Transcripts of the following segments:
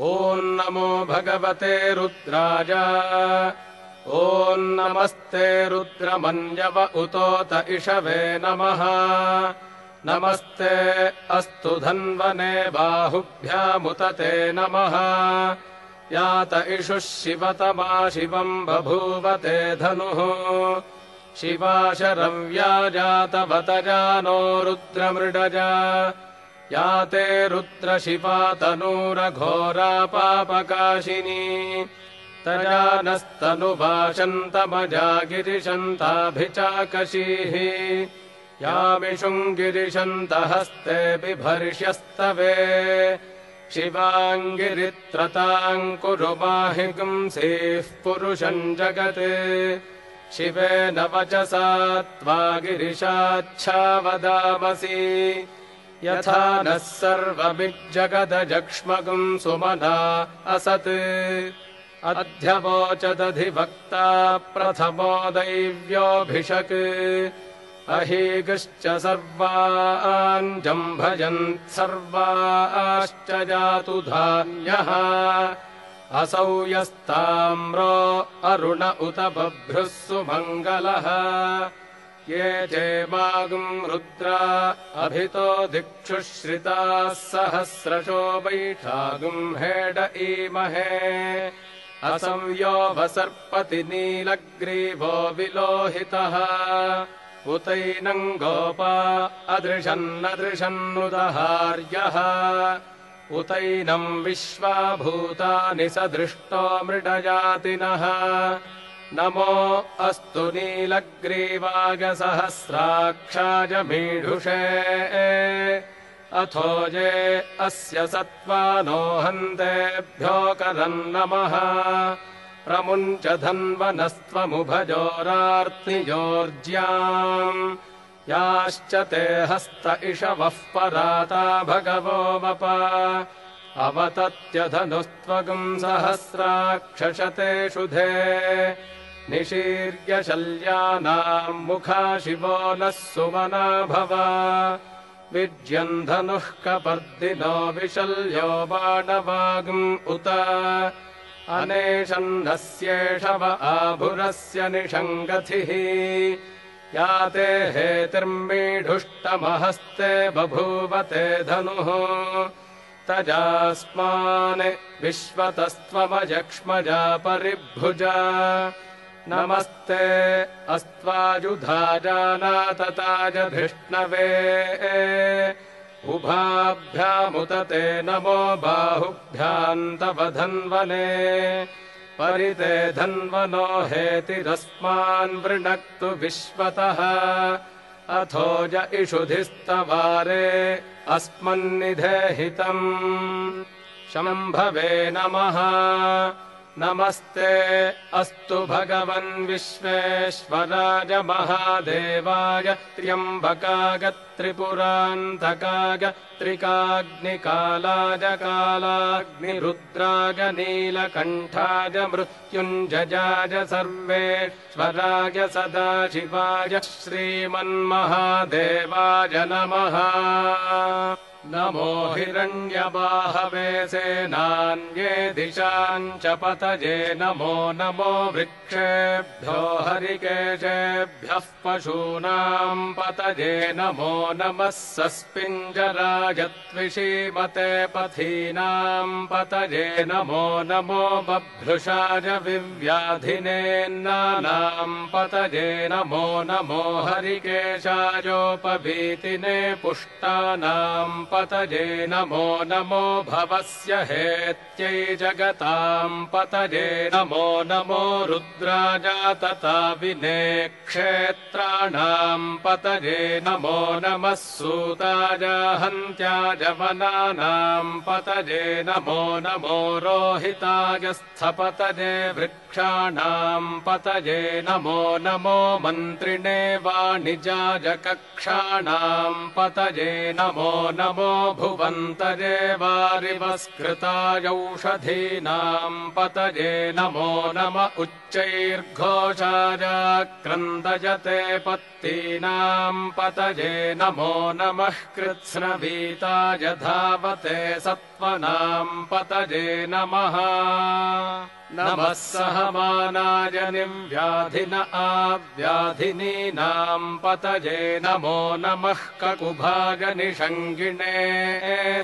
ॐ नमो भगवते रुद्राय। ॐ नमस्ते रुद्रमन्यव उतोत इषवे नमः। नमस्ते अस्तु धन्वने बाहुभ्यामुत ते नमः। यात इषुः शिवतमा शिवम् बभूवते धनुः। शिवा शरव्या जातवत जानो रुद्रमृडजा। याते रुद्रशिवा तनूरघोरा पापकाशिनी। तजानस्तनुभाषन्तमजा गिरिशन्ताभिचाकशीः। यामिषुङ्गिरिशन्तहस्ते बिभर्ष्यस्तवे। शिवाङ्गिरित्रताम् कुरु माहि गुंसीः पुरुषम् जगत्। शिवेन वचसा त्वा गिरिशाच्छा वदामसि। यथा नः सर्वमिज्जगदजक्ष्मगुम् सुमना असत्। अध्यवोचदधिवक्ता प्रथमो दैव्योऽभिषक्। अहीगश्च सर्वान् जम्भयन् सर्वाश्च जातु धान्यः। असौ यस्ताम्रो अरुण उत बभ्रुः सुमङ्गलः। ये चेमागुम् रुद्रा अभितो दिक्षुश्रिताः सहस्रशो वैठागुम् हेड ईमहे। असंयो वसर्पति नीलग्रीवो विलोहितः। उतैनम् गोपा अदृशन्नदृशन्नुदहार्यः। उतैनम् विश्वाभूतानि सदृष्टो मृडजातिनः। नमो अस्तु नीलग्रीवाय सहस्राक्षाय मीढुषे। अथोजे अस्य सत्त्वानो हन्तेभ्यो करम् नमः। प्रमुञ्च धन्वनस्त्वमुभजोरार्तिजोर्ज्याम्। याश्च ते हस्त इषवः पराता भगवो वप। अवतत्यधनुस्त्वगुम् सहस्राक्षशते शुधे। निशीर्य शल्यानाम् मुखा शिवो नः सुमना भव। विज्यम् धनुः कपर्दिनो विशल्यो बाणवागुम् उत। अनेशन्नस्येषव आभुरस्य निषङ्गथिः। याते हेतिर्मीढुष्टमहस्ते बभूवते धनुः। तजास्मान् विश्वतस्त्वमजक्ष्मजा परिभुजा। नमस्ते अस्त्वाजुधाजानातताजधिष्णवे। उभाभ्यामुत ते नमो बाहुभ्याम् तव धन्वने। परिते धन्वनो हेतिरस्मान् वृणक्तु विश्वतः। अथोज इषुधिस्तवारे अस्मन्निधेहितम्। शम्भवे नमः। नमस्ते अस्तु भगवन् विश्वेश्वराय महादेवाय। त्र्यम्बकाय त्रिपुरान्तकाय त्रिकाग्निकालाय कालाग्निरुद्राय नीलकण्ठाय मृत्युञ्जयाय सर्वेश्वराय सदाशिवाय श्रीमन्महादेवाय नमः। नमो हिरण्यबाहवे सेनान्ये दिशाम् च पतये। नमो नमो वृक्षेभ्यो हरिकेशेभ्यः पशूनाम् पतये। नमो नमः सस्पिञ्जराय त्विषीमते पथीनाम् पतये। नमो नमो बभ्रुषाय विव्याधिनेन्नानाम् पतये। नमो नमो हरिकेशायोपभीतिने पुष्टानाम् पतये। नमो नमो भवस्य हेत्यै जगताम् पतये। नमो नमो रुद्राजातताविने क्षेत्राणाम् पतये। नमो नमः सूताय हन्त्याय वनानाम् पतये। नमो नमो रोहिताय स्थपतये वृक्षाणाम् पतये। नमो नमो मन्त्रिणे वाणिजाय कक्षाणाम् पतये। नमो नमो भुवन्तजे वारिवस्कृतायौषधीनाम् पतये नमो नम उच्चैर्घोषाय क्रन्दयते पत्तीनाम् पतये नमो नमः कृत्स्नवीताय धावते सत्त्वनाम् पतये नमः नमः सहमानाय निव्याधिन आव्याधिनीनाम् पतये नमो नमः ककुभाय निषङ्गिणे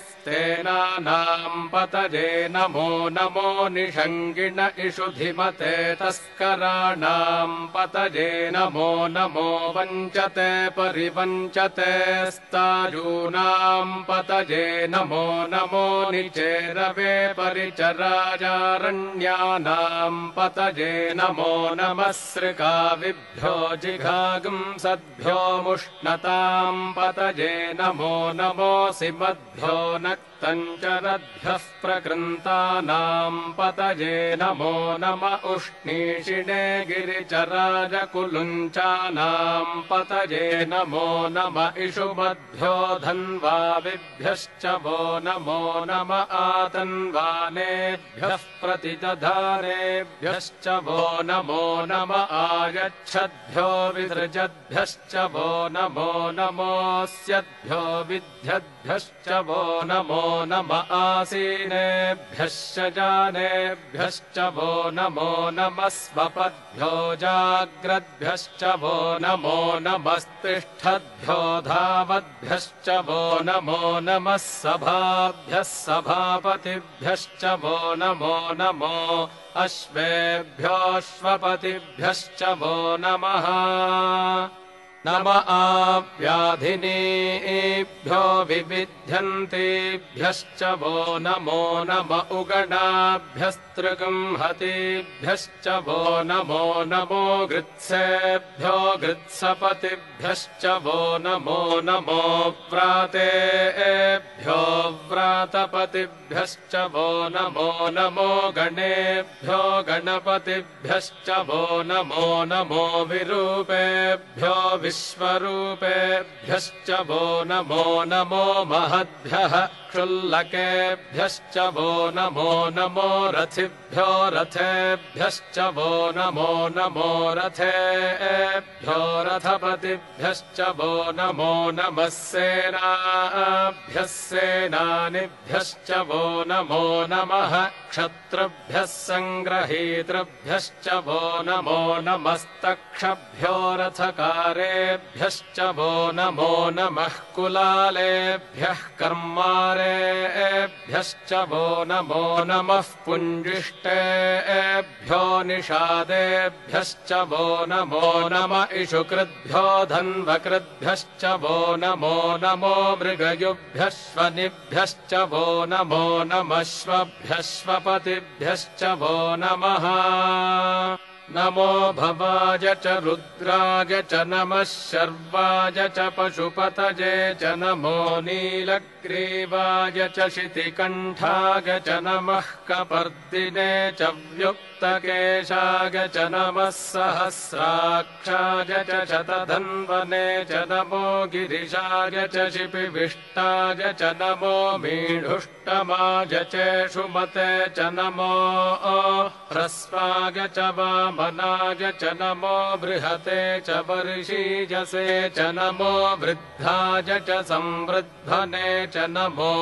स्तेनानाम् पतये नमो नमो निषङ्गिण इषुधिमते तस्कराणाम् पतये नमो नमो वञ्चते परिवञ्चते स्तायूनाम् पतये नमो नमो निचेरवे परिचरायारण्यानाम् पतये नमो नमः सृकाविभ्यो जिघागुंसद्भ्यो मुष्णताम् पतये नमो नमोऽसि मद्भ्यो नक्तञ्चरद्भ्यः प्रकृन्तानाम् पतये नमो नम उष्णीषिणे गिरिचराजकुलुञ्चानाम् पतये नमो नम इषुमद्भ्यो धन्वाविभ्यश्च वो नमो नम आतन्वानेभ्यः प्रतिदधानेभ्यश्च वो नमो नम आयच्छद्भ्यो विसृजद्भ्यश्च वो नमो नमोऽस्यद्भ्यो विद्यद्भ्यश्च वो नमो नम आसीनेभ्यश्च जानेभ्यश्च वो नमो नमः स्वपद्भ्यो जाग्रद्भ्यश्च वो नमो नमस्तिष्ठद्भ्यो धावद्भ्यश्च वो नमो नमः सभाभ्यः सभापतिभ्यश्च वो नमो नमो अश्वेभ्योऽश्वपतिभ्यश्च वो नमः नम आव्याधिनीभ्यो विविध्यन्तेभ्यश्च वो नमो नम उगणाभ्यस्त्रिगुंहतेभ्यश्च वो नमो नमो गृत्सेभ्यो गृत्सपतिभ्यश्च वो नमो नमो व्रातेभ्यो व्रातपतिभ्यश्च वो नमो नमो गणेभ्यो गणपतिभ्यश्च वो नमो नमो विरूपेभ्यो विश्वरूपेभ्यश्च वो नमो नमो महद्भ्यः क्षुल्लकेभ्यश्च वो नमो नमो रथिभ्यो रथेभ्यश्च वो नमो नमो रथेभ्यो रथपतिभ्यश्च वो नमो नमः सेनाभ्यः सेनानिभ्यश्च वो नमो नमः क्षत्रुभ्यः सङ्ग्रहीतृभ्यश्च वो नमो नमस्तक्षभ्यो रथकारेभ्यश्च वो नमो नमः कुलालेभ्यः कर्मारेभ्यश्च वो नमो नमः पुञ्जिष्टेभ्यो निषादेभ्यश्च वो नमो नम इषुकृद्भ्यो धन्वकृद्भ्यश्च वो नमो नमो मृगयुभ्यश्वनिभ्यश्च वो नमो नमश्वभ्यश्वपतिभ्यश्च वो नमः नमो भवाय च रुद्राय च नमः शर्वाय च पशुपतये च नमो नीलग्रीवाय च शितिकण्ठाय च नमः कपर्दिने च व्युक्तकेशाय च नमः सहस्राक्षाय च शतधन्वने च नमो गिरिशाय च शिपिविष्टाय च नमो मीढुष्टमाय चेषुमते च नमो ह्रस्वाय च वामनाय च नमो बृहते च वर्षीयसे च नमो वृद्धाय च संवृद्धने च नमो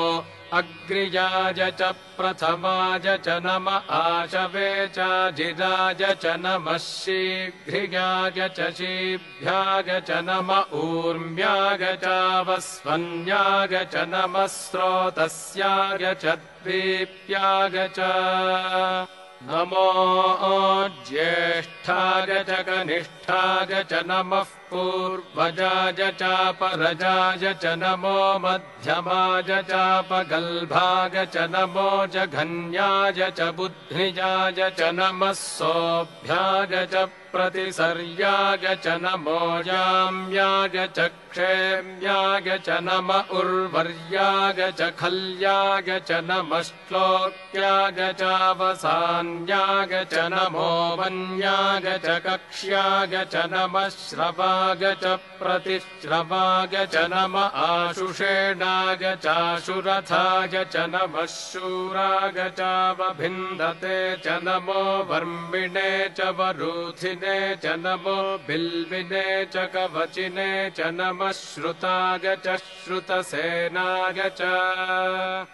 अग्र्याय च प्रथमाय च नम आशवे च जिराय च नमः शीघ्र्याय च शीभ्याय च नम ऊर्म्याय च वस्वन्याय च नमः स्रोतस्याय च द्वीप्याय च नमो ज्येष्ठाय च कनिष्ठाय च नमः पूर्वजाय चापरजाय च नमो मध्यमाय चापगल्भाय च नमो जघन्याय च बुद्धिजाय च नमः सोऽभ्याय च प्रतिसर्याय च नमो जाम्याय च क्षेम्याय च नम उर्वर्याय च खल्याय च नमः श्लोक्याय चावसान्याय च नमो वन्याय च कक्ष्याय च नमः श्रवा श्रवाग च प्रतिश्रवाग च नम आशुषेणाग चाशुरथाय च नमः शूराग चावभिन्दते च नमो वर्मिणे च वरूथिने च नमो बिल्विने च कवचिने च नमः श्रुताग च श्रुतसेनाग च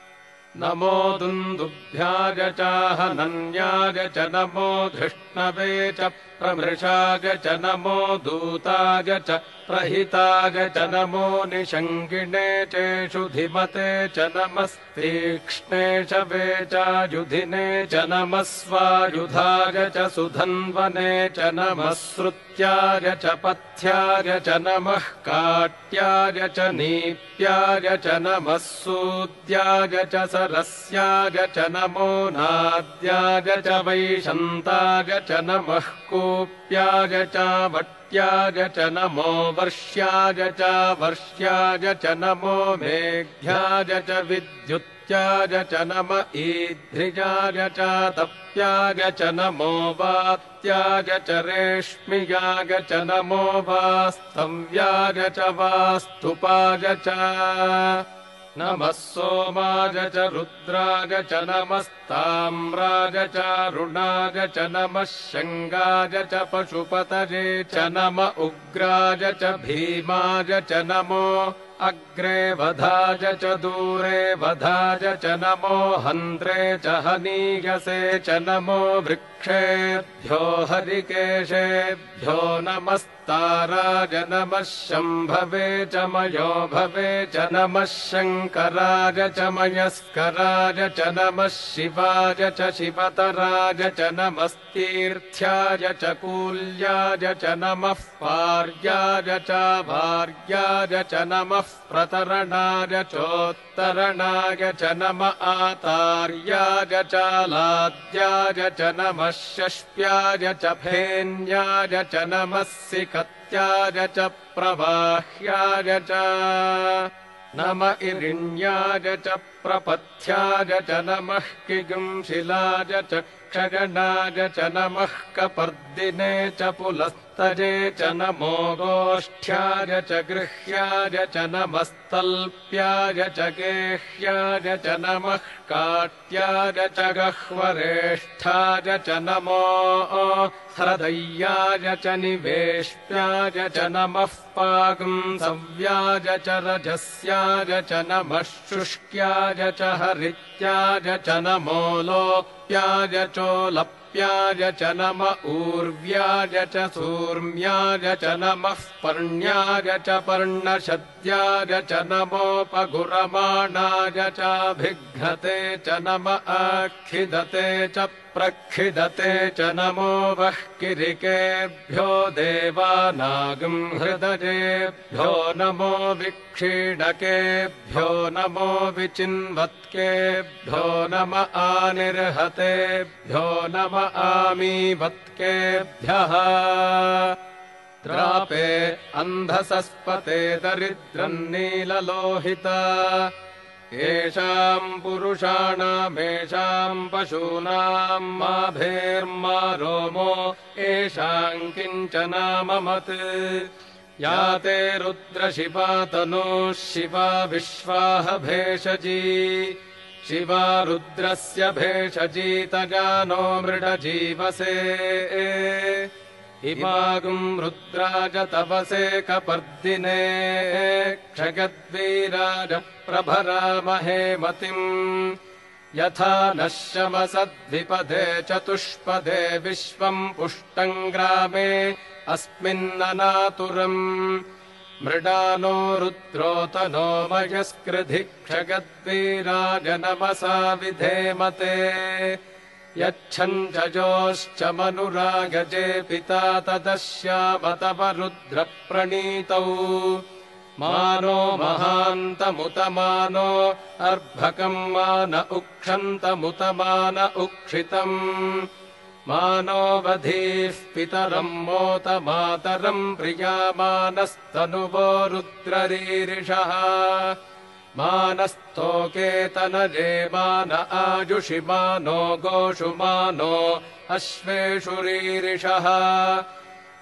नमो दुन्दुभ्याग चाहनन्याग च नमो धृष्णवे च प्रमृषाग च नमो दूताग च प्रहिताग च नमो निषङ्गिणे चेषुधिमते च नमस्तीक्ष्णे शवे चायुधिने च नमः स्वायुधाग च सुधन्वने च नमः श्रुत्याग च पथ्याग च नमः काट्याग च नीप्याग च नमः सूद्याग च सरस्याग च नमो नाद्याग च वैशन्ताग च नमः कूप्याग च वट्याग च नमो वर्ष्याग च वर्ष्याग च नमो मेघ्याग च विद्युत्याग च नम ईध्रियाग च तप्याग च नमो वात्याग च रेष्म्याग च नमो वास्तव्याग च वास्तुपाग च नमः सोमाग च रुद्राग च नमस्ताम्राग च रुणाग च नमः शङ्गाग च पशुपतये च नम उग्राग च भीमाग च नमो अग्रे वधाज च दूरे वधाज च नमो हन्त्रे च हनीयसे च नमो वृक्षेभ्यो हरिकेशेभ्यो नमस्ताराज नमः शम्भवे च मयो भवे च नमः शङ्कराज च मयस्कराज च नमः शिवाज च शिवतराज च नमस्तीर्थ्याज च कूल्याज च नमः पार्याज च भार्याज च नमः प्रतरणाय चोत्तरणाय च नम आतार्याय च लाद्याय च नमः शष्प्याय च फेन्याय च नमः सिकत्याय च प्रवाह्याय च नम इरिण्याय च प्रपथ्याय च नमः किगुंशिलाय च क्षगणाय च नमः कपर्दिने च पुलस्तजे च नमो गोष्ठ्याय च गृह्याय च नमस्तल्प्याय च गेह्याय च नमः काट्याय च गह्वरेष्ठाय च नमो हृदय्याय च निवेश्याय च नमः पागुंसव्याय च रजस्याय च नमः शुष्क्याय च हरित्याय च नमो लोप्याय चोलप्याय च नम ऊर्व्याय च सूर्म्याय च नमः पर्ण्याय च पर्णशद्याय च नमोपगुरमाणाय चाभिघ्नते च नम आखिदते च प्रखिदते च नमो वह्किरिकेभ्यो देवानागं हृदयेभ्यो नमो विक्षीणकेभ्यो नमो विचिन्वत्केभ्यो नम आनिर्हतेभ्यो नम आमीवत्केभ्यः द्रापे अन्धसस्पते दरिद्रम् नीललोहिता येषाम् पुरुषाणामेषाम् पशूनाम् माभेर्मा रोमो येषाम् किञ्चनाममत् या ते रुद्रशिवा तनूः शिवा विश्वाह भेषजी शिवा रुद्रस्य भेषजीतगानो मृडजीवसे इमागुम् रुद्राज तपसे कपर्दिने क्षगद्वीराज प्रभरामहे मतिम् यथा नः शमसद्विपदे चतुष्पदे विश्वम् पुष्टम् ग्रामे अस्मिन्ननातुरम् मृडानो रुद्रोतनो मयस्कृधि क्षगद्वीराज नमसा विधेमते यच्छञ्जोश्च मनुरागजे पिता तदश्यामतव रुद्रप्रणीतौ मानो महान्तमुतमानो अर्भकम् मान उक्षन्तमुतमान उक्षितम् मानो वधीः पितरम् मोत मातरम् प्रियामानस्तनुवो रुद्ररीरिषः मानस्तोकेतनजे मान आजुषि मानो गोषु मानो अश्वेषु रीरिषः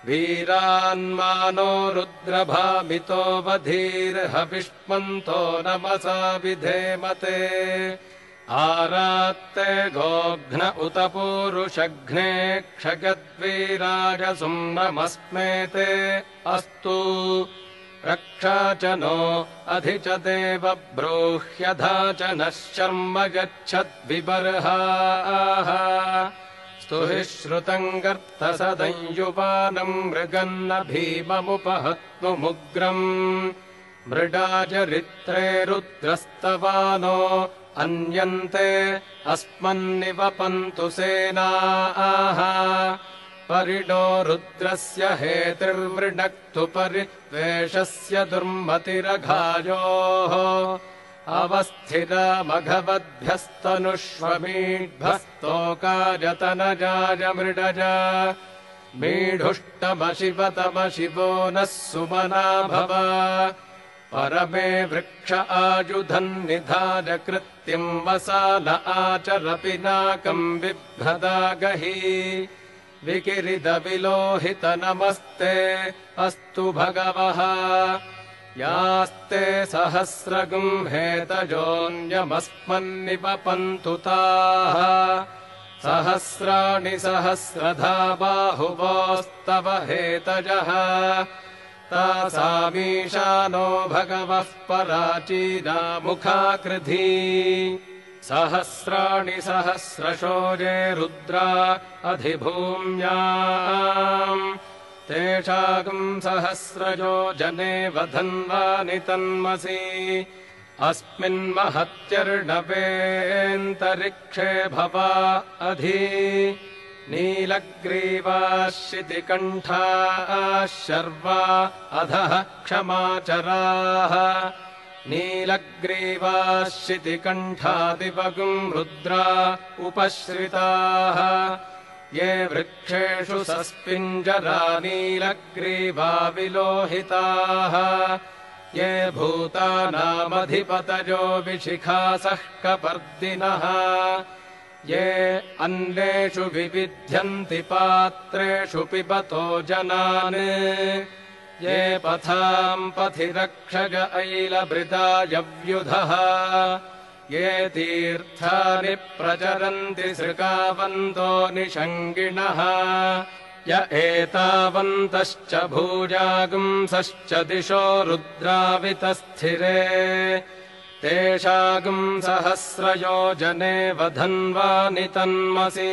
वीरान्मानो रुद्रभामितो वधीर्हविष्मन्तो नमसा विधेमते आरात्ते गोघ्न उत पूरुषघ्ने क्षगद्वीराजसुं नमस्मेते अस्तु रक्षा च नो अधि च देव ब्रूह्यधा च नः शर्म गच्छद्विबर्हाः स्तुहि श्रुतम् गर्तसदंयुवानम् मृगन्न भीममुपहत्नुमुग्रम् मृडाचरित्रे रुद्रस्तवानो अन्यन्ते अस्मन्निवपन्तु सेनाः परिणो रुद्रस्य हेतिर्वृणक्तु परिद्वेषस्य दुर्मतिरघायोः अवस्थितामघवद्भ्यस्तनुष्वमीढ्भस्तोकायतनजाय मृडज मीढुष्टमशिवतमशिवो नः सुमना भव परमे वृक्ष आयुधन्निधाय कृत्यम् वसान आचर पिनाकम् बिभ्रदागहि विकिरिदविलोहित नमस्ते अस्तु भगवः यास्ते सहस्रगुंहेतजोऽन्यमस्मन्निपपन्तु ताः सहस्राणि सहस्रधा बाहुवोस्तव हेतजः तासामीशानो भगवः पराचीनामुखाकृधी सहस्राणि सहस्रशोजे रुद्रा अधिभूम्याम् तेषागम् सहस्रजो जने वधन्वानि तन्मसि अस्मिन्महत्यर्णवेऽन्तरिक्षे भवा अधि नीलग्रीवाः शितिकण्ठाः शर्वा अधः क्षमाचराः नीलग्रीवाः शितिकण्ठादिवगुम् रुद्रा उपश्रिताः ये वृक्षेषु सस्पिञ्जरा नीलग्रीवा विलोहिताः ये भूतानामधिपतयो विशिखासः कपर्दिनः ये अन्नेषु विविध्यन्ति पात्रेषु पिबतो जनान् ये पथाम् पथि रक्षग ऐलभृदायव्युधः ये तीर्थानि प्रचरन्ति सृगावन्तो निषङ्गिणः य एतावन्तश्च भूजागुंसश्च दिशो रुद्रावितस्थिरे तेषागुम् सहस्रयोजने वधन्वानि तन्मसि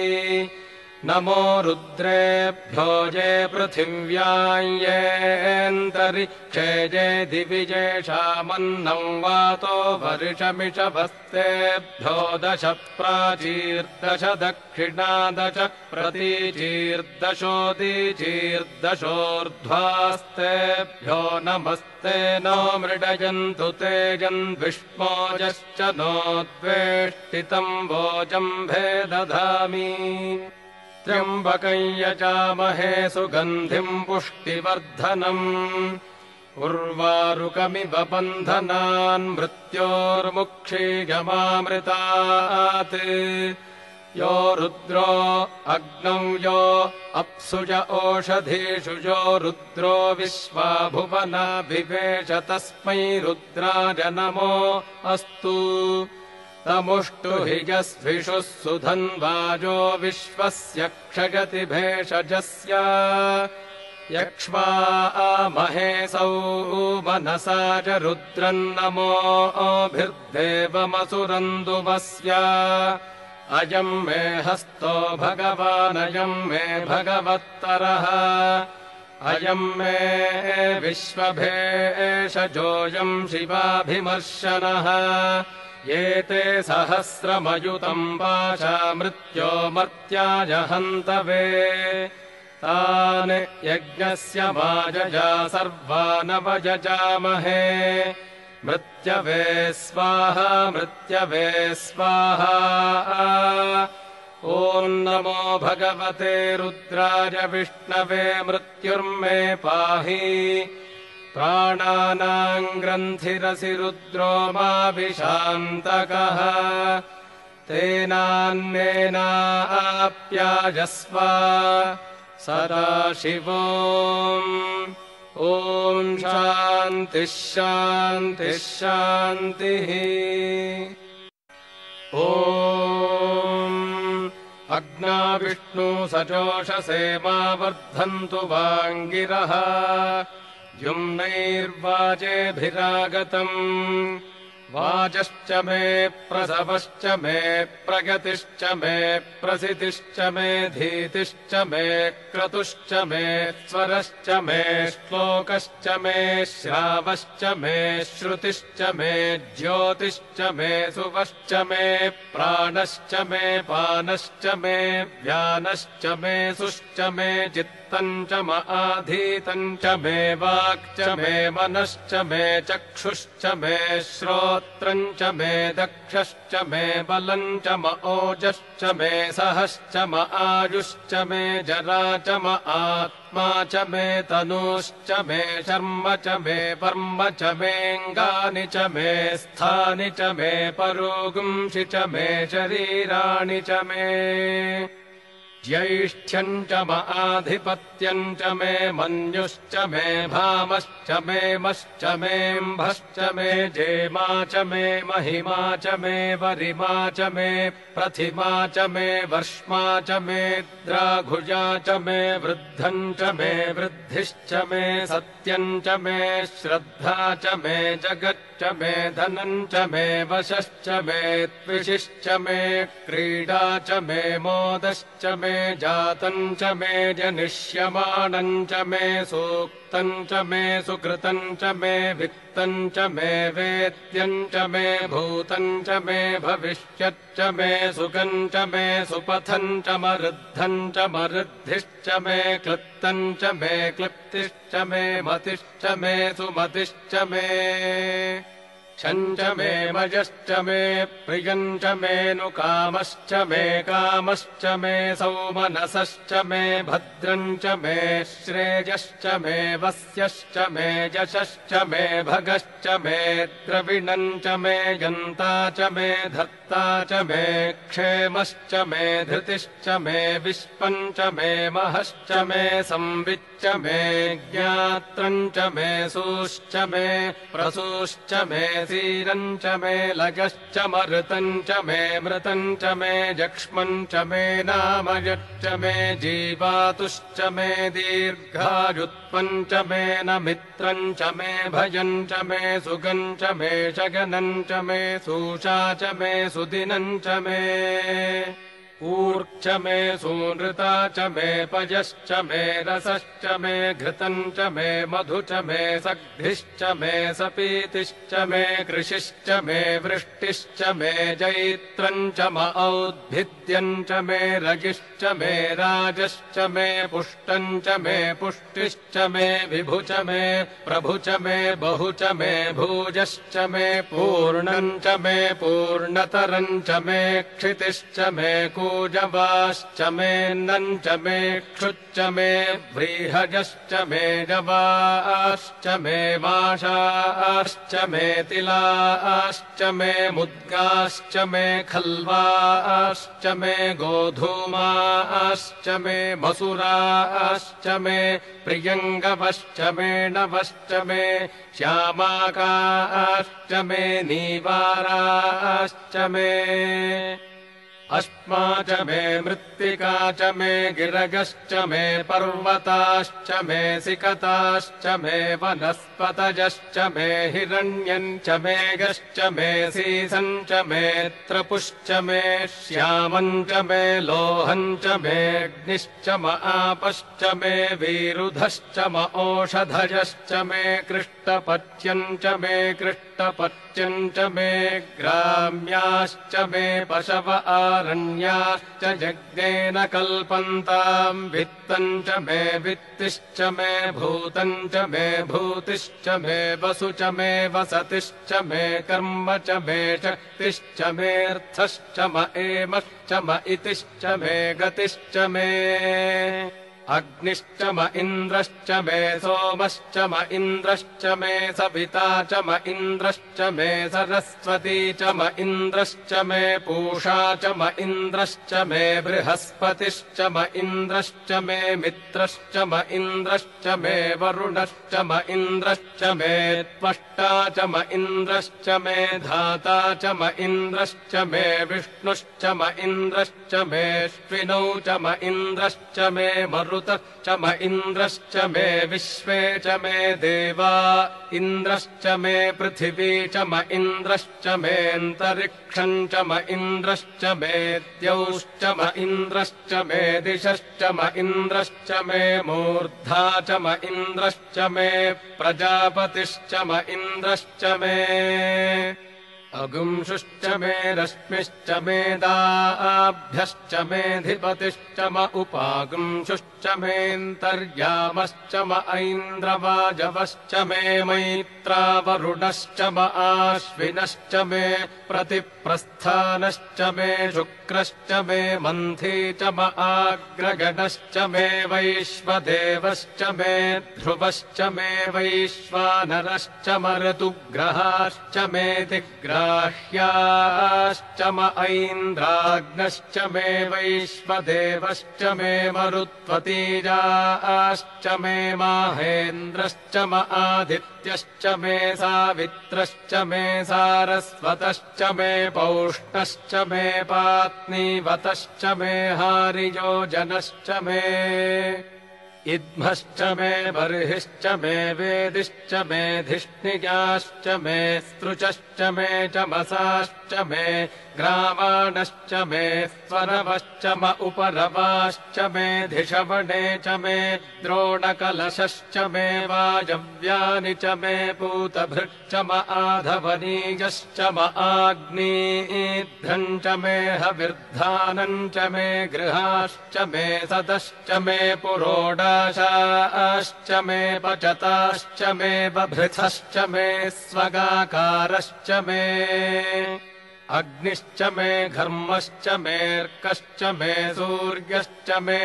नमो रुद्रेभ्यो ये पृथिव्याम् येऽन्तरिक्षे ये दिवि येषामन्नम् वातो वर्षमिषभस्तेभ्यो दश प्राचीर्दश दक्षिणादश प्रतीचीर्दशोदीचीर्दशोर्ध्वास्तेभ्यो नमस्ते नो मृडयन्तु तेजन्विष्मोजश्च नो द्वेष्टितम् वोजम्भे दधामि त्र्यम्बकम् यजामहे सुगन्धिम् पुष्टिवर्धनम् उर्वारुकमिव बन्धनान् मृत्योर्मुक्षीयमामृतात् यो रुद्रो अग्नौ यो अप्सुज ओषधीषु यो रुद्रो विश्वा भुवनाभिवेश तस्मै रुद्राय नमो अस्तु तमुष्टु हि यस्विषुः सुधन्वाजो विश्वस्य क्षयति भेषजस्य यक्ष्मा महेशौ मनसा च रुद्रन्नमोभिर्देवमसुरन्दुवस्य अयम् मे हस्तो भगवानयम् मे भगवत्तरः अयम् मे विश्वभेषजोऽयम् शिवाभिमर्शनः ये ते सहस्रमयुतम् पाशा मृत्यो मर्त्याय हन्तवे तान् यज्ञस्य माजजा सर्वानवयजामहे मृत्यवे स्वाहा मृत्यवे स्वाहा ॐ नमो भगवते रुद्राय विष्णवे मृत्युर्मे पाहि प्राणानाम् ग्रन्थिरसि रुद्रो माभिशान्तकः तेनान्नेनाप्यायस्व सदाशिवो ॐ शान्तिः शान्तिः शान्तिः ॐ अग्नाविष्णु सजोषसे मा वर्धन्तु वाङ्गिरः युम्नैर्वाजेभिरागतम् वाजश्च मे प्रसवश्च मे प्रगतिश्च मे प्रसितिश्च मे धीतिश्च मे क्रतुश्च मे स्वरश्च मे श्लोकश्च मे श्रावश्च मे श्रुतिश्च मे ज्योतिश्च मे सुवश्च मे प्राणश्च मे पानश्च मे व्यानश्च मे सुश्च मे चित्तम् च आधीतम् च मे वाक् च मे मनश्च मे चक्षुश्च मे श्रोत्रम् च मे दक्षश्च मे बलम् च ओजश्च मे सहश्च आयुश्च मे जरा च आत्मा च मे तनुश्च मे शर्म च मे वर्म च मेऽङ्गानि च मे स्थानि च मे परोगुंषि च मे शरीराणि च मे ज्यैष्ठ्यम् च आधिपत्यम् च मे मन्युश्च मे भामश्च मे मश्च मेऽम्भश्च मे जेमा च मे महिमा च मे वरिमा च मे प्रथिमा च मे वर्ष्मा च मे द्राघुजा च मे वृद्धम् च मे वृद्धिश्च मे सत्यम् च मे श्रद्धा च मे जगच्च मे धनम् च मे वशश्च मे त्विषिश्च मे क्रीडा च मे मोदश्च मे जातम् च मे जनिष्यमाणम् च मे सूक्तम् च मे सुकृतम् च मे वित्तम् च मे वेद्यम् च मे भूतम् च मे भविष्यच्च मे सुगम् च मे सुपथम् च मरुद्धम् च मरुद्धिश्च मे क्लृप्तम् च मे क्लिप्तिश्च मे मतिश्च मे सुमतिश्च मे क्षम् च मे मयश्च मे प्रियम् च मेऽनुकामश्च मे कामश्च मे सौमनसश्च मे भद्रम् च मे श्रेयश्च मे वस्यश्च मे यशश्च मे भगश्च मे द्रविणम् च मे यन्ता च मे धर्ता च मे क्षेमश्च मे धृतिश्च मे विश्वम् च मे महश्च मे संविच्च मे ज्ञात्रम् च मे सूश्च मे प्रसूश्च मे सीरम् च मे लजश्च मरुतम् च मे मृतम् च मे जक्ष्मम् च मे नामयच्च मे जीवातुश्च मे दीर्घायुत्वम् च मे नमित्रम् च मे भयम् च मे सुगम् च मे शगनम् च मे सूषा च मे सुदिनम् च मे ऊर्च मे सूनृता च मे पयश्च मे रसश्च मे घृतम् च मे मधु च मे सग्धिश्च मे सपीतिश्च मे कृषिश्च मे वृष्टिश्च मे जैत्रम् च औद्भिद्यम् च मे रजिश्च मे राजश्च मे पुष्टम् च मे पुष्टिश्च मे विभु च मे प्रभु च मे बहु च मे भूजश्च मे पूर्णम् च मे पूर्णतरम् च मे क्षितिश्च मे कूजवाश्च मेऽन्नम् च मे क्षुच्च मे व्रीहजश्च मे जवाश्च मे माषाश्च मे तिलाश्च मे मुद्गाश्च मे खल्वाश्च मे गोधूमाश्च मे मसुराश्च मे प्रियङ्गवश्च मे नवश्च मे श्यामाकाश्च मे नीवाराश्च मे अश्मा च मे मृत्तिका च मे गिरगश्च मे पर्वताश्च मे सिकताश्च मे वनस्पतयश्च मे हिरण्यम् च मे गश्च मे सीसम् च मे त्रपुश्च मे श्यामम् च मे लोहम् च मे अग्निश्च आपश्च मे वीरुधश्च ओषधयश्च मे कृष्टपत्यम् च मे कृष्टपत्यम् च मे ग्राम्याश्च मे पशव आरण्याश्च जज्ञेन कल्पन्ताम् वित्तम् च मे वित्तिश्च मे भूतम् च मे भूतिश्च मे वसु च मे वसतिश्च मे कर्म च मे शक्तिश्च मेऽर्थश्च म एमश्च म इतिश्च मे गतिश्च मे अग्निश्च म इन्द्रश्च मे सोमश्च म इन्द्रश्च मे सविता च म इन्द्रश्च मे सरस्वती च म इन्द्रश्च मे पूषा च म इन्द्रश्च मे बृहस्पतिश्च म इन्द्रश्च मे मित्रश्च म इन्द्रश्च मे वरुणश्च म इन्द्रश्च मे त्वष्टा च म इन्द्रश्च मे धाता च म इन्द्रश्च मे विष्णुश्च म इन्द्रश्च मेऽश्विनौ च म इन्द्रश्च मे मरुतश्च म इन्द्रश्च मे विश्वे च मे देवा इन्द्रश्च मे पृथिवी च म इन्द्रश्च मेऽन्तरिक्षम् च म इन्द्रश्च मे द्यौश्च म इन्द्रश्च मे दिशश्च म इन्द्रश्च मे मूर्धा च म इन्द्रश्च मे प्रजापतिश्च म इन्द्रश्च मे अगुंशुश्च मे रश्मिश्च मेदाभ्यश्च मेऽधिपतिश्च म उपागुंशुश्च मेऽन्तर्यामश्च म ऐन्द्रवाजवश्च मे मैत्रावरुणश्च म आश्विनश्च मे प्रतिप्रस्थानश्च मे शुक्रश्च मे मन्थी च म आग्रगणश्च मे वैश्वदेवश्च मे ध्रुवश्च मे वैश्वानरश्च म ऋतुग्रहाश्च मे दिग्राह्याश्च म ऐन्द्राग्नश्च मे वैश्वदेवश्च मे मरुत्वतीजाश्च मे माहेन्द्रश्च म आदित्यश्च मे सावित्रश्च मे सारस्वतश्च मे पौष्णश्च मे पात्नीवतश्च मे हारियोजनश्च मे इद्मश्च मे बर्हिश्च मे वेदिश्च मे धिष्णिजाश्च मे स्त्रुचश्च मे चमसाश्च मे ग्रामाणश्च मे स्वरवश्च म उपरवाश्च मे धिषवणे च मे द्रोणकलशश्च मे वाजव्यानि च मे पूतभृक् म आधवनीयश्च म आग्नीध्रम् च मे हविर्धानम् च मे गृहाश्च मे सदश्च मे पुरोडाशाश्च मे पचताश्च मे बभृथश्च मे स्वगाकारश्च मे अग्निश्च मे घर्मश्च मेऽर्कश्च मे सूर्यश्च मे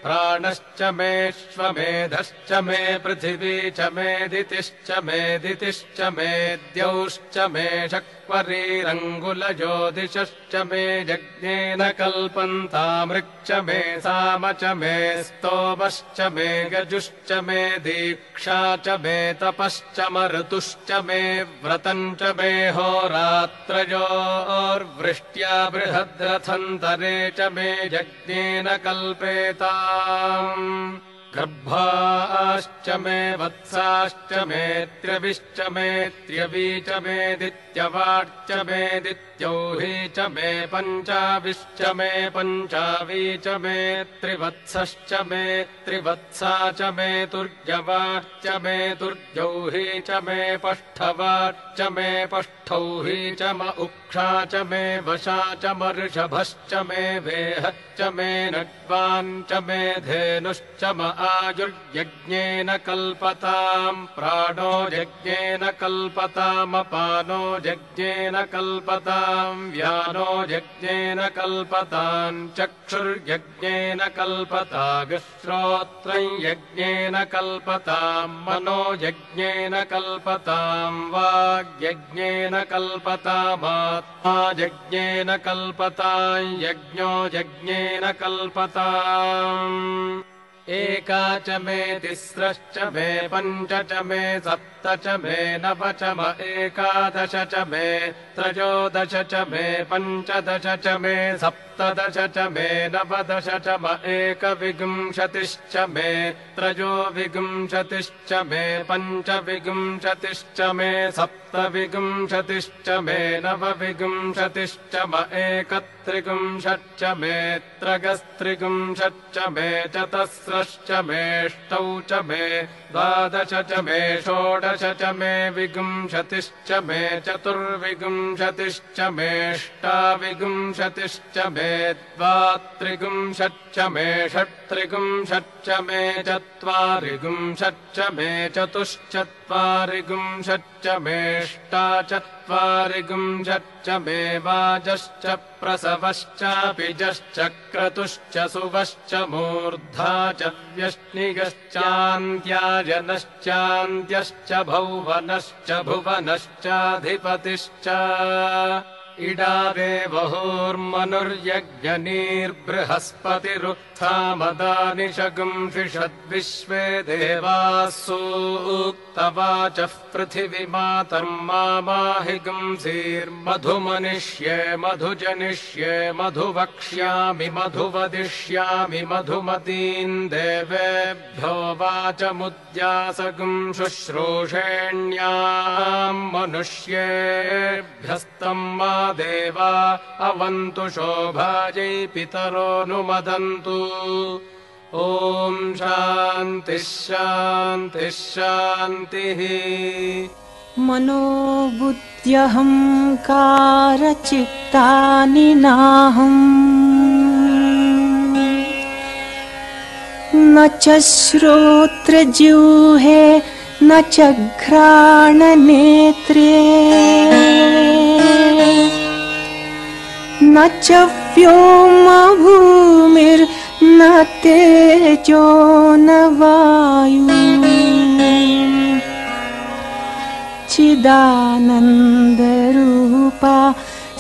प्राणश्च मेऽश्वमेधश्च मे पृथिवी च मे दितिश्च मे दितिश्च मे द्यौश्च मे शक्वरीरङ्गुलज्योतिषश्च मे यज्ञेन कल्पन्तामृक् मे साम च मे स्तोमश्च मे गजुश्च मे दीक्षा च मे तपश्च म ऋतुश्च मे व्रतम् च मे होरात्रयोर्वृष्ट्या बृहद्रथन्तरे च मे यज्ञेन कल्पेताम् गर्भाश्च मे वत्साश्च मे त्र्यविश्च मे त्र्यवी च मे दित्यवाच्च मे दित्यौही च मे पञ्चाविश्च मे पञ्चावी च मे त्रिवत्सश्च मे त्रिवत्सा च मे तुर्यवाच्च मे तुर्यौही च मे पष्ठवाच्च मे पष्ठौही च म उक्षा च मे वशा च म ऋषभश्च मे वेहश्च मे नड्वान् च मे धेनुश्च म आयुर्यज्ञेन कल्पताम् प्राणो यज्ञेन कल्पतामपानो यज्ञेन कल्पताम् व्यानो यज्ञेन कल्पताम् चक्षुर्यज्ञेन कल्पताग्श्रोत्रम् यज्ञेन कल्पताम् मनो यज्ञेन कल्पताम् वाग्यज्ञेन कल्पतामात्मा यज्ञेन कल्पताम् यज्ञो यज्ञेन कल्पताम् एका च मे तिस्रश्च मे पञ्च च मे सप्त च मे नव च म एकादश च मे त्रयोदश च मे पञ्चदश च मे सप्तदश च मे नवदश च म एकविंशतिश्च मे त्रयोविंशतिश्च मे पञ्चविंशतिश्च मे सप्तविंशतिश्च मे नवविंशतिश्च म एकत्रिंशच्च मे त्रयस्त्रिंशच्च मे चतस्रश्च मेऽष्टौ च मे द्वादश च मे षोडश च मे विंशतिश्च मे चतुर्विंशतिश्च मेऽष्टाविंशतिश्च मे द्वात्रिंशच्च मे षट्त्रिंशच्च मे चत्वारिंशच्च मे चतुश्चत्वारिंशच्च मेष्टा चत्वारिगुंशश्च मे वाजश्च प्रसवश्चापिजश्च क्रतुश्च सुवश्च मूर्धा च व्यष्णिगश्चान्त्यायनश्चान्त्यश्च भौवनश्च भुवनश्चाधिपतिश्च इडादेवहोर्मनुर्यज्ञनीर्बृहस्पतिरुत्थामदानिशगुंषिषद्विश्वे देवाः सूक्तवाचः पृथिवीमातर्मामाहिगुंसीर्मधुमनिष्ये मधुजनिष्ये मधुवक्ष्यामि मधुवदिष्यामि मधुमतीन् देवेभ्यो वाचमुद्यासगुं शुश्रूषेण्याम् मनुष्येभ्यस्तम् मा देवा अवन्तु शोभायै पितरोऽनुमदन्तु। ॐ शान्तिः शान्तिः शान्तिः। मनोबुद्ध्यहङ्कारचित्तानि नाहम् न च श्रोत्रजिह्वे न च घ्राणनेत्रे न च व्योमभूमिर्न तेजो न वायु चिदानन्दरूपा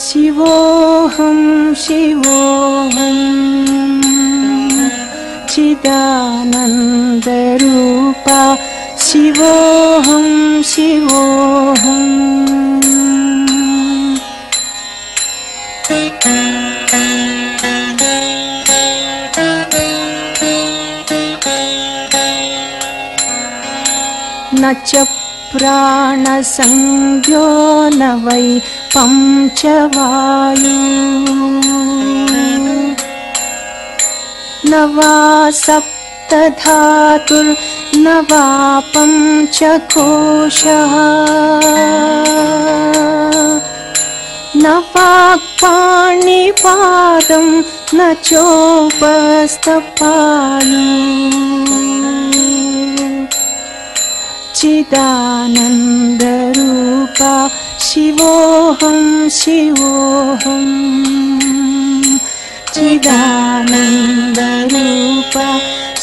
शिवोऽहं शिवोऽहं चिदानन्दरूपा शिवोऽहं शिवोऽहम्। न च प्राणसंज्ञो न वै पञ्चवायु न वा सप्तधातुर्न वा पञ्चकोशः न वाक्पाणिपादं न चोपस्थपाणि चिदानन्दरूपा शिवोऽहं शिवोऽहं चिदानन्दरूपा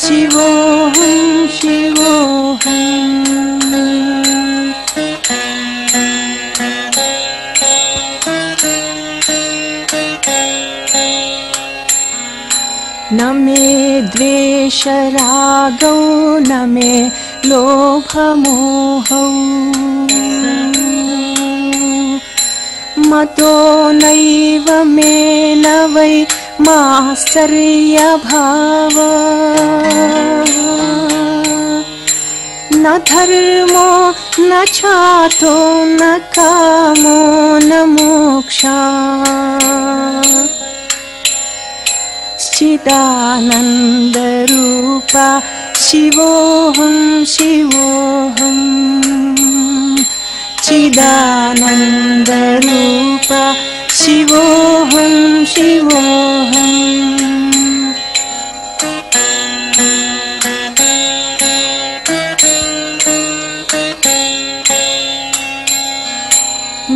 शिवोऽहं शिवोऽहम्। न मे द्वेषरागौ न मे लोभमोहौ मतो नैव मे न वै मात्सर्यभाव न धर्मो न छातो न कामो न मोक्षा चिदानन्दरूपा शिवोऽहं शिवोऽहं चिदानन्दरूपा शिवोऽहं शिवोऽहम्।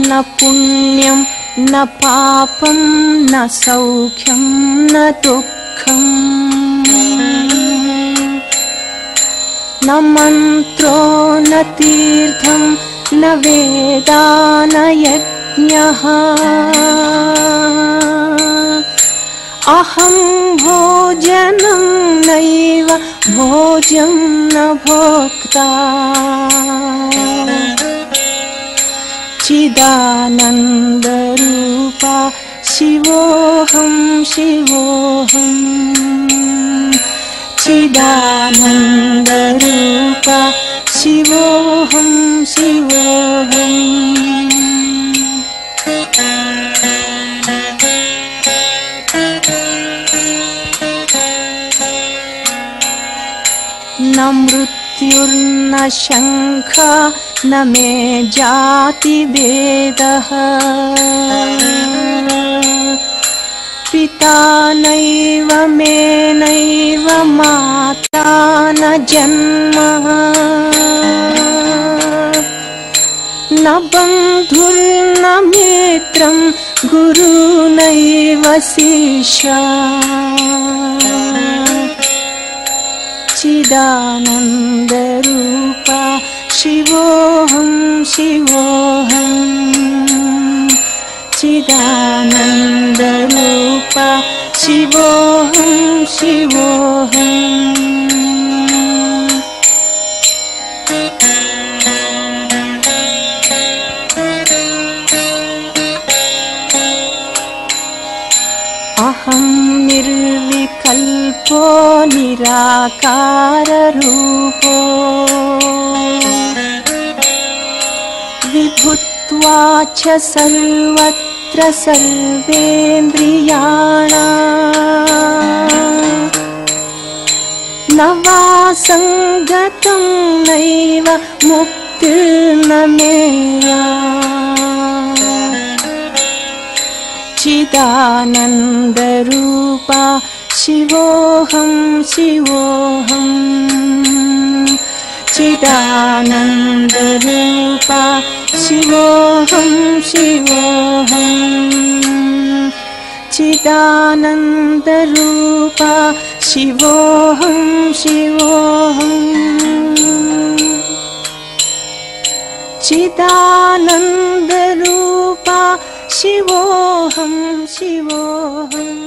न पुण्यं न पापं न सौख्यं न दुःखम् न मन्त्रो न तीर्थं न वेदा न यज्ञः अहं भोजनं नैव भोज्यं न भोक्ता चिदानन्दरूपा शिवोऽहं शिवोऽहं चिदानन्दरूपा शिवोऽहं शिवोऽहम्। न मृत्युर्न शङ्का न मे जातिभेदः पिता नैव मे नैव माता न जन्म न बन्धुर्न मित्रं गुरुनैव शिष्या चिदानन्दरूपा शिवोऽहं शिवोऽहं चिदानन्दरूपा शिवोऽहं शिवोऽहम् अहं निर्विकल्पो निराकाररूपो विभुत्वा च सर्वत्र सर्वेन्द्रियाणाम् न वा सङ्गतं नैव मुक्तिर्न मेया चिदानन्दरूपा शिवोऽहं शिवोऽहं चिदानन्दरूपा शिवोऽहं शिवोऽहं चिदानन्दरूपा शिवोऽहं शिवोऽहं चिदानन्दरूपा शिवोऽहं शिवोऽहम्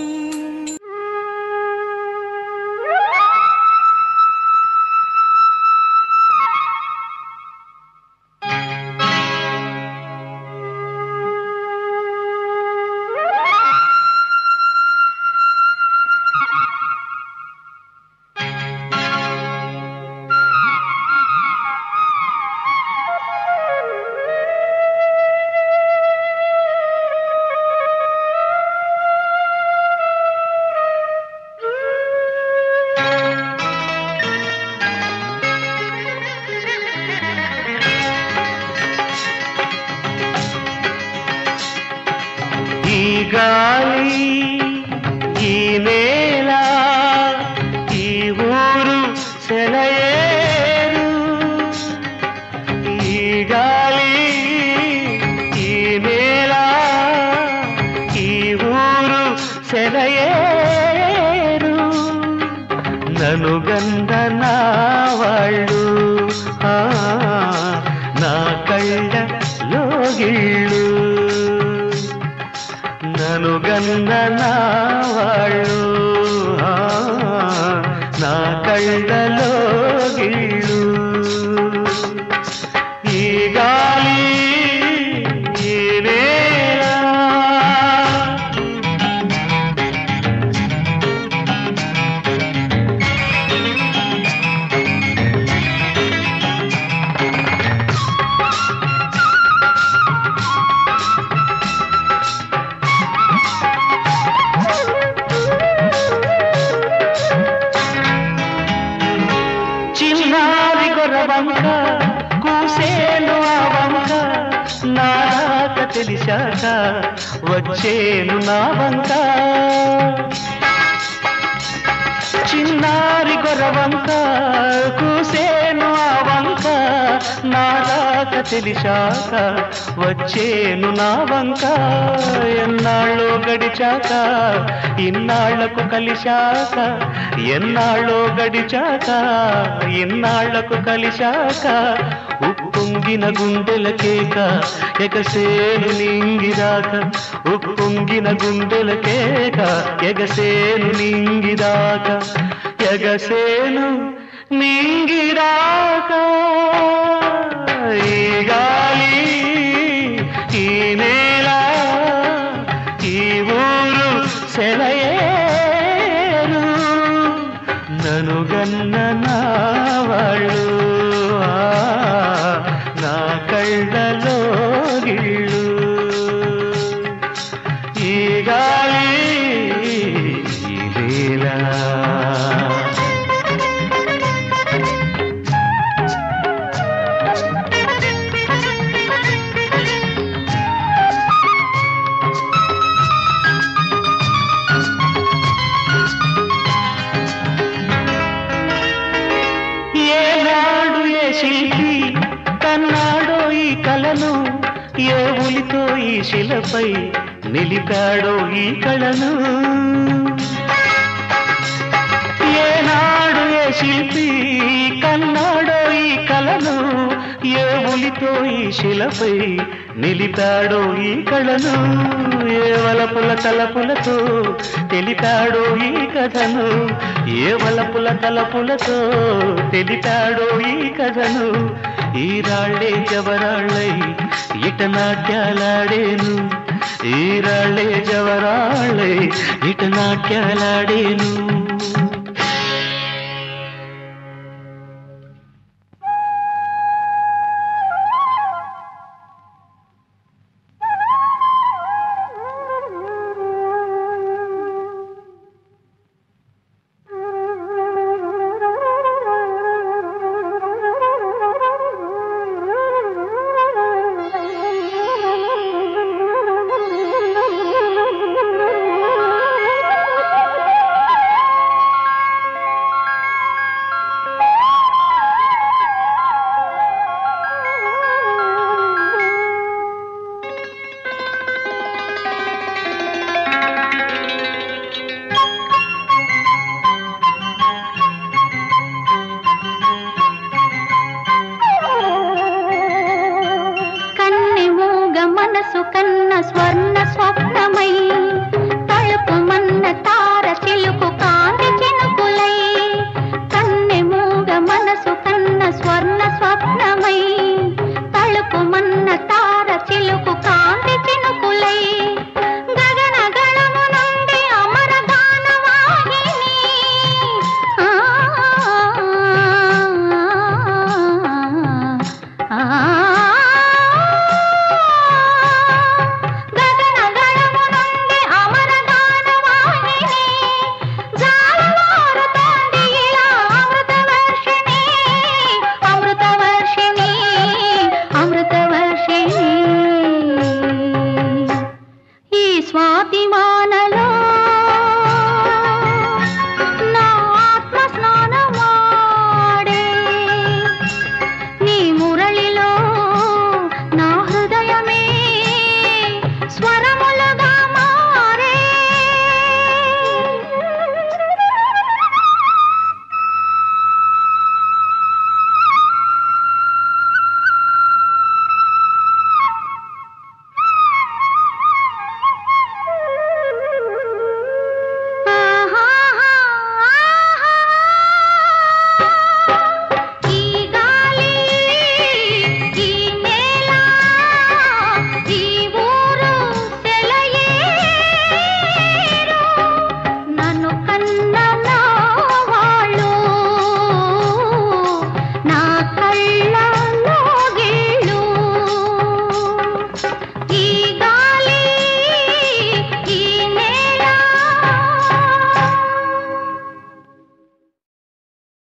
వచ్చేను నా వంక చిన్నారి గొర్రవంక కూసేను ఆ వంక నాదాక తెలిశాక వచ్చేను నా వంక ఎన్నాళ్ళో గడిచాక ఇన్నాళ్లకు కలిశాక ఎన్నాళ్ళో గడిచాక ఇన్నాళ్లకు కలిశాక ఉప్పొంగిన గుండెల కేక ఎగసేను నింగిరాక ఉప్పొంగిన గుండెల కేక ఎగసేను నింగిరాక ఎగసేను నింగిరాక ఈ గాలి ఈ నేల ఈ ఊరు సెలయేరు నను గన్న నా వాళ్ళు నా కళ్ళలో గిళ్ళు ఈ గాలి ఈ నేల ఏనాడు ఏ శిల్పి కన్నాడో ఈ కలను శిలపై నిలిపాడో ఈ కళను ఏనాడు ఏ శిల్పి కన్నాడో ఈ కళను ఏ ఉలితో ఈ శిలపై నిలిపాడో ఈ కళను ఏ వలపుల తలపులతో తెలిపాడో ఈ కథను ఏ వలపుల తలపులతో తెలిపాడో ఈ కథను ఈ రాళ్ళే జవరాళ్ళై ఇట నాట్యాలాడేను ఈ రాళ్ళే జవరాళ్ళై ఇట నాట్యాలాడేను